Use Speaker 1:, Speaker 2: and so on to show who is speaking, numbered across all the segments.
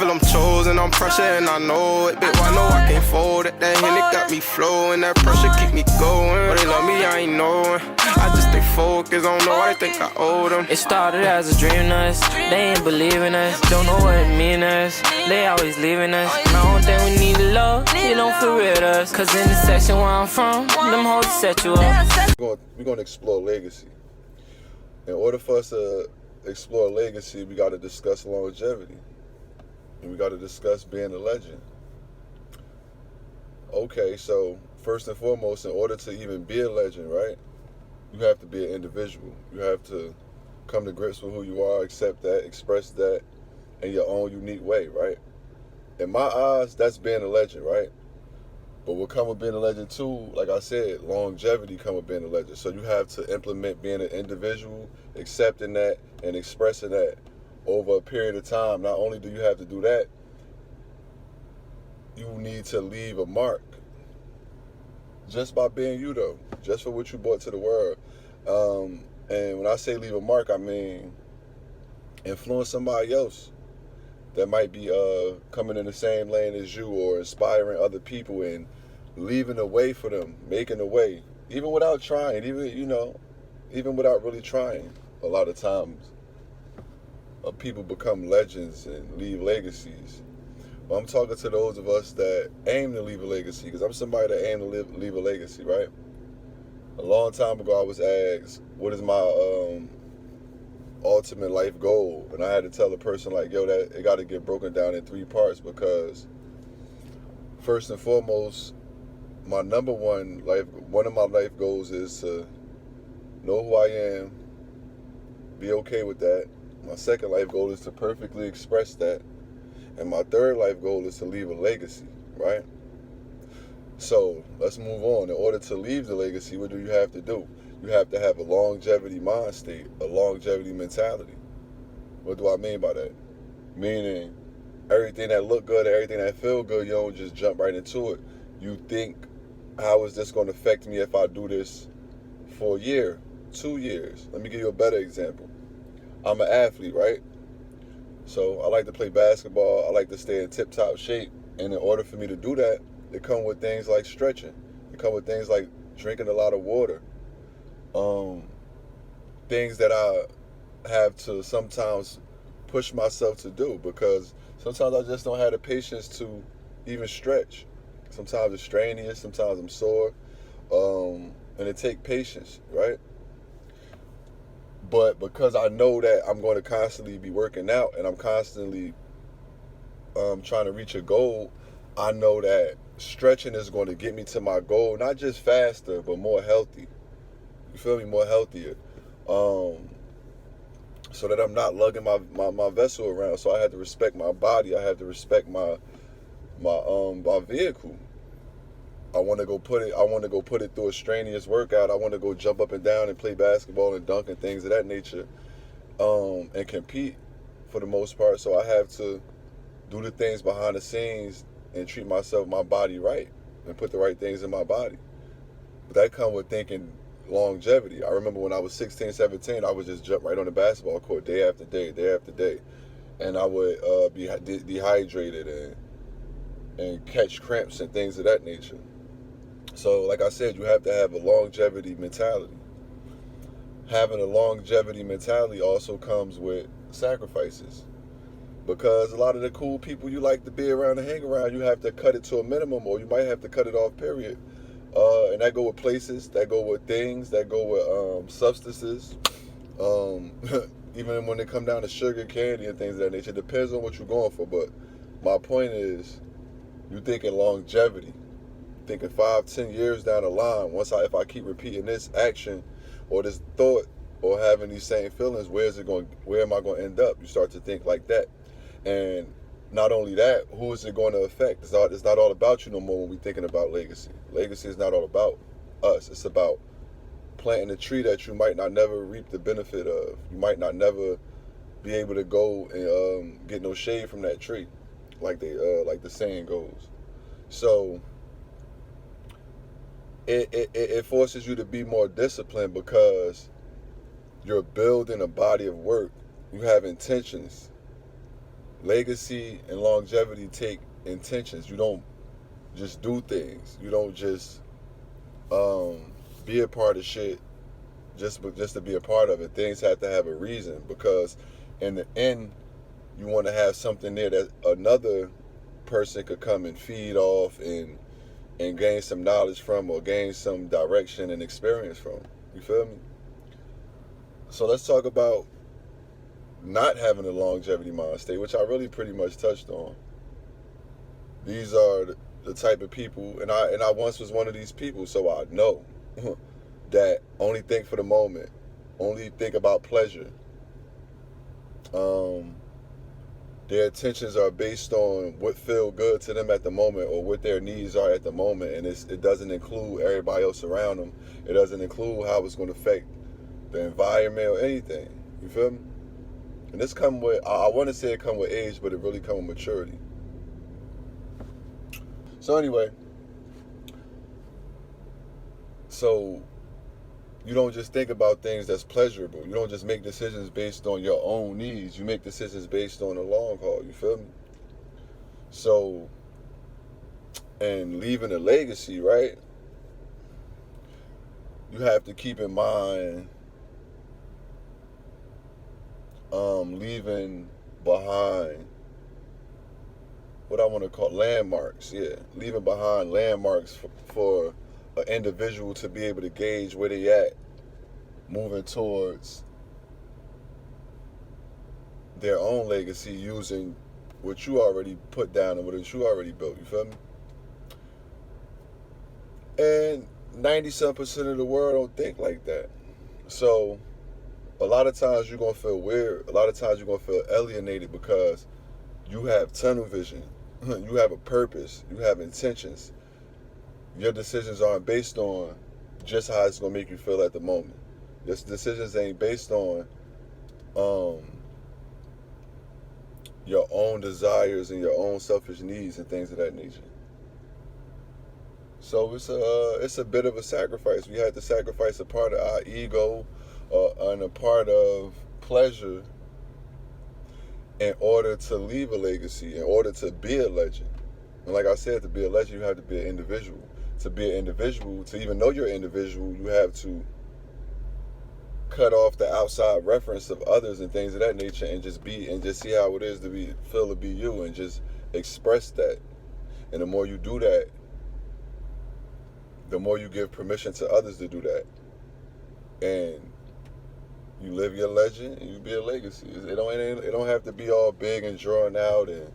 Speaker 1: Feel I'm chosen, I'm pressure and I know it. Bitch, I know I can't fold it. That Henny got me flowing, that pressure keep me going. But they love me, I ain't knowing. I just stay focused, I don't know why they think I owe them.
Speaker 2: It started as a dream to us, they ain't believing us. Don't know what it mean to us, they always leaving us. I don't think we need love, you don't feel real to us. Cause in the section where I'm from, them hoes set you up.
Speaker 3: We're gonna explore legacy. In order for us to explore legacy, we gotta discuss longevity. And we gotta discuss being a legend. Okay, so first and foremost, in order to even be a legend, right, you have to be an individual. You have to come to grips with who you are, accept that, express that in your own unique way, right? In my eyes, that's being a legend, right? But what come with being a legend too, like I said, longevity come with being a legend. So you have to implement being an individual, accepting that and expressing that over a period of time. Not only do you have to do that, you need to leave a mark just by being you though, just for what you brought to the world. And when I say leave a mark, I mean influence somebody else that might be coming in the same lane as you, or inspiring other people and leaving a way for them, making a way, even without trying, even without really trying. A lot of times people become legends and leave legacies. But I'm talking to those of us that aim to leave a legacy, because I'm somebody that aim to leave a legacy, right? A long time ago I was asked, what is my ultimate life goal? And I had to tell a person like, yo, that it got to get broken down in 3 parts, because first and foremost, my number one of my life goals is to know who I am, be okay with that. My second life goal is to perfectly express that. And my third life goal is to leave a legacy, right? So let's move on. In order to leave the legacy, what do you have to do? You have to have a longevity mind state, a longevity mentality. What do I mean by that? Meaning everything that look good, everything that feel good, you don't just jump right into it. You think, how is this going to affect me if I do this for a year, 2 years? Let me give you a better example. I'm an athlete, right? So I like to play basketball. I like to stay in tip-top shape. And in order for me to do that, it come with things like stretching. It come with things like drinking a lot of water. Things that I have to sometimes push myself to do, because sometimes I just don't have the patience to even stretch. Sometimes it's strenuous, sometimes I'm sore, and it takes patience, right? But because I know that I'm going to constantly be working out and I'm constantly trying to reach a goal, I know that stretching is going to get me to my goal, not just faster, but more healthy. You feel me? More healthier. So that I'm not lugging my vessel around. So I had to respect my body. I had to respect my vehicle. I want to go put it through a strenuous workout. I want to go jump up and down and play basketball and dunk and things of that nature, and compete for the most part. So I have to do the things behind the scenes and treat my body right, and put the right things in my body. But that comes with thinking longevity. I remember when I was 16, 17, I would just jump right on the basketball court day after day, and I would be dehydrated and catch cramps and things of that nature. So like I said, you have to have a longevity mentality. Having a longevity mentality also comes with sacrifices, because a lot of the cool people you like to be around and hang around, you have to cut it to a minimum, or you might have to cut it off, period. And that go with places, that go with things, that go with substances. Even when they come down to sugar, candy, and things of that nature, it depends on what you're going for. But my point is, you're thinking longevity, thinking 5-10 years down the line. If I keep repeating this action or this thought or having these same feelings, where am I going to end up? You start to think like that. And not only that, who is it going to affect? It's not all about you no more when we're thinking about legacy. Legacy is not all about us. It's about planting a tree that you might not never reap the benefit of. You might not never be able to go and get no shade from that tree, like the saying goes. So it forces you to be more disciplined, because you're building a body of work. You have intentions. legacy and longevity take intentions. You don't just do things. You don't just be a part of shit just to be a part of it. Things have to have a reason, because in the end, you want to have something there that another person could come and feed off and gain some knowledge from, or gain some direction and experience from. You feel me? So let's talk about not having a longevity mind state, which I really pretty much touched on. These are the type of people, and I once was one of these people, so I know that only think for the moment, only think about pleasure. Their intentions are based on what feel good to them at the moment, or what their needs are at the moment, and it doesn't include everybody else around them. It doesn't include how it's going to affect the environment or anything. You feel me? And this come with, I want to say it come with age, but it really come with maturity. So anyway, so you don't just think about things that's pleasurable. You don't just make decisions based on your own needs. You make decisions based on the long haul. You feel me? So, and leaving a legacy, right? You have to keep in mind leaving behind what I want to call landmarks. Yeah, leaving behind landmarks for an individual to be able to gauge where they at, moving towards their own legacy, using what you already put down and what you already built. You feel me? And 90% of the world don't think like that. So a lot of times you're going to feel weird. A lot of times you're going to feel alienated, because you have tunnel vision. You have a purpose. You have intentions. Your decisions aren't based on just how it's going to make you feel at the moment. Your decisions ain't based on your own desires and your own selfish needs and things of that nature. So it's a bit of a sacrifice. We had to sacrifice a part of our ego and a part of pleasure in order to leave a legacy, in order to be a legend. And like I said, to be a legend, you have to be an individual. To be an individual, to even know you're an individual, you have to cut off the outside reference of others and things of that nature, and just be, and just see how it is to feel to be you, and just express that. And the more you do that, the more you give permission to others to do that. And you live your legend, and you be a legacy. It don't have to be all big and drawn out, and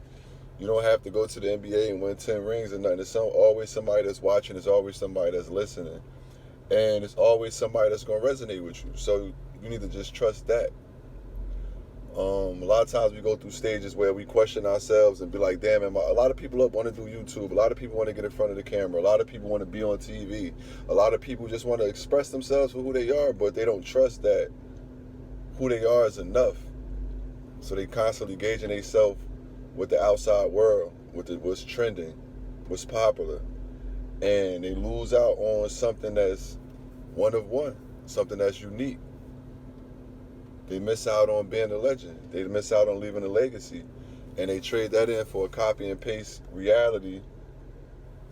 Speaker 3: you don't have to go to the NBA and win 10 rings or nothing. There's always somebody that's watching. There's always somebody that's listening. And it's always somebody that's going to resonate with you. So you need to just trust that. A lot of times we go through stages where we question ourselves and be like, damn, a lot of people want to do YouTube. A lot of people want to get in front of the camera. A lot of people want to be on TV. A lot of people just want to express themselves for who they are, but they don't trust that who they are is enough. So they constantly gauging themselves with the outside world, with what's trending, what's popular. And they lose out on something that's one of one, something that's unique. They miss out on being a legend. They miss out on leaving a legacy. And they trade that in for a copy and paste reality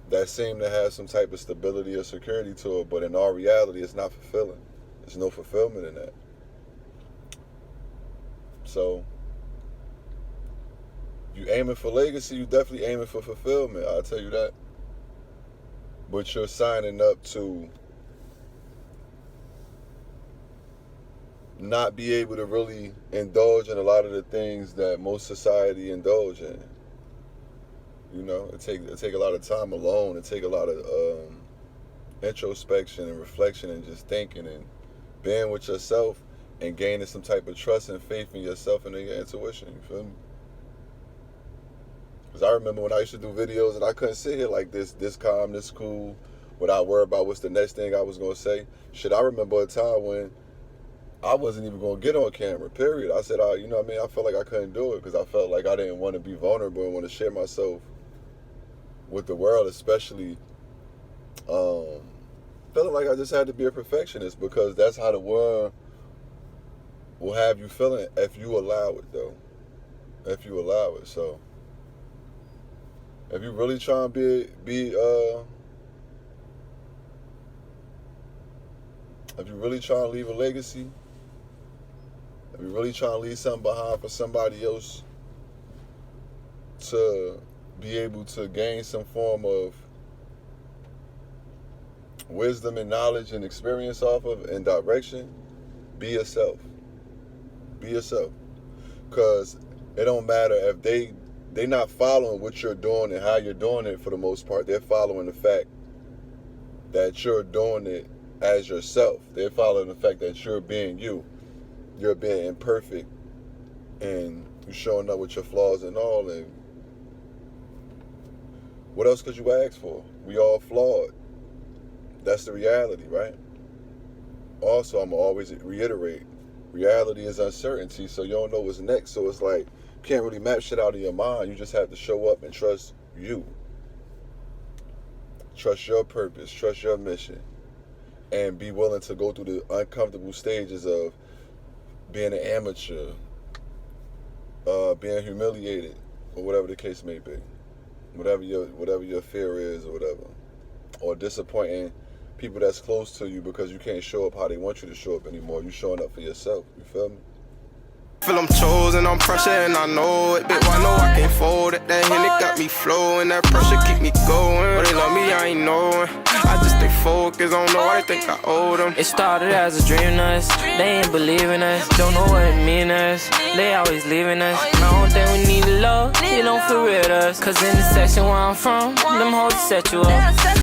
Speaker 3: that seemed to have some type of stability or security to it. But in all reality, it's not fulfilling. There's no fulfillment in that. So, you aiming for legacy, you definitely aiming for fulfillment, I'll tell you that. But you're signing up to not be able to really indulge in a lot of the things that most society indulge in. You know, it take a lot of time alone. It take a lot of introspection and reflection, and just thinking and being with yourself, and gaining some type of trust and faith in yourself and in your intuition. You feel me? Because I remember when I used to do videos and I couldn't sit here like this calm, this cool, without worry about what's the next thing I was going to say. Shit, I remember a time when I wasn't even going to get on camera, period. I said, you know what I mean? I felt like I couldn't do it because I felt like I didn't want to be vulnerable and want to share myself with the world, especially feeling like I just had to be a perfectionist, because that's how the world will have you feeling if you allow it, though. if you allow it. So if you really trying to if you really trying to leave a legacy, if you really trying to leave something behind for somebody else to be able to gain some form of wisdom and knowledge and experience off of and direction, be yourself. Be yourself. Because it don't matter if they not following what you're doing and how you're doing it for the most part. They're following the fact that you're doing it as yourself. They're following the fact that you're being you. You're being imperfect and you're showing up with your flaws and all. And what else could you ask for? We all flawed. That's the reality, right? Also, I'm always reiterate, reality is uncertainty, so you don't know what's next. So it's like, you can't really map shit out of your mind. You just have to show up and trust you. Trust your purpose, trust your mission, and be willing to go through the uncomfortable stages of being an amateur, being humiliated, or whatever the case may be. Whatever your fear is, or whatever. Or disappointing people that's close to you because you can't show up how they want you to show up anymore. You showing up for yourself. You feel me?
Speaker 1: Feel I'm chosen, I'm pressure and I know it. Bitch, I know I can't fold it. That Henny got me flowing, that pressure keep me going. But they love me, I ain't knowing. I just stay focused, I don't know why they think I owe them.
Speaker 2: It started as a dream to us. They ain't believing us. Don't know what it mean to us. They always leaving us. My own thing we need love. You don't feel real to us. Cause in the section where I'm from, them hoes set you up.